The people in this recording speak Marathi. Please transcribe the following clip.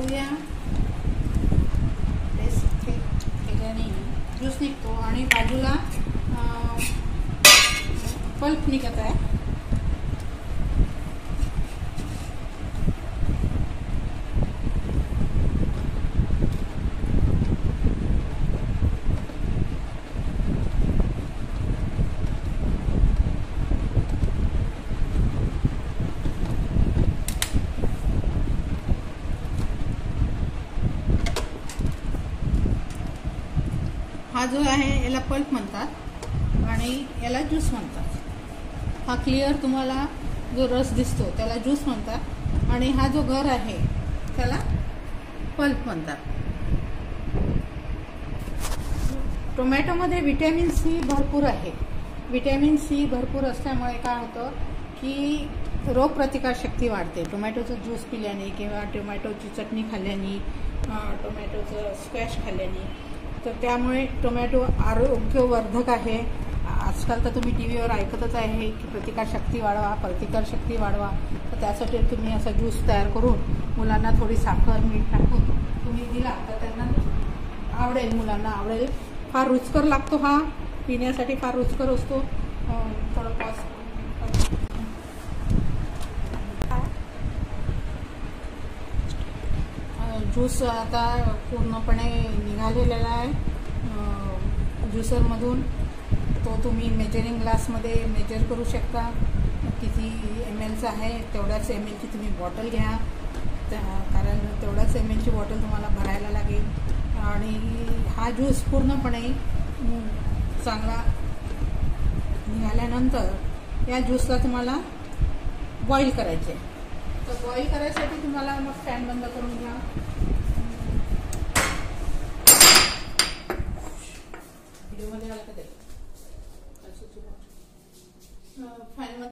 पाहूया. टेस्ट केल्याने ज्यूस निघतो आणि बाजूला पल्प निघत आहे. हा जो आहे याला पल्प म्हणतात आणि याला ज्यूस म्हणतात. हा क्लिअर तुम्हाला जो रस दिसतो त्याला ज्यूस म्हणतात आणि हा जो गर आहे त्याला पल्प म्हणतात. टोमॅटोमध्ये व्हिटॅमिन सी भरपूर आहे. व्हिटॅमिन सी भरपूर असल्यामुळे काय होतं की रोगप्रतिकारशक्ती वाढते. टोमॅटोचं ज्यूस पिल्याने किंवा टोमॅटोची चटणी खाल्ल्याने, टोमॅटोचं स्क्वॅश खाल्ल्याने, तर त्यामुळे टोमॅटो आरोग्यवर्धक आहे. आजकाल तर तुम्ही टी व्हीवर ऐकतच आहे की प्रतिकारशक्ती वाढवा. तर त्यासाठी तुम्ही असा ज्यूस तयार करून मुलांना थोडी साखर मीठ टाकून तुम्ही दिला तर त्यांना आवडेल, मुलांना आवडेल. फार रुचकर लागतो हा, पिण्यासाठी फार रुचकर असतो. थोडं ज्यूस आता पूर्णपणे निघालेला आहे ज्युसरमधून. तो तुम्ही मेजरिंग ग्लासमध्ये मेजर करू शकता. किती ml आहे तेवढ्याच ml तुम्ही बॉटल घ्या, कारण तेवढ्याच ml बॉटल तुम्हाला भरायला लागेल. आणि हा ज्यूस पूर्णपणे चांगला निघाल्यानंतर या ज्यूसला तुम्हाला बॉईल करायचे. तर बॉईल करायसाठी तुम्हाला मग फॅन बंद करून घ्या. व्हिडिओमध्ये आला का ते फॅन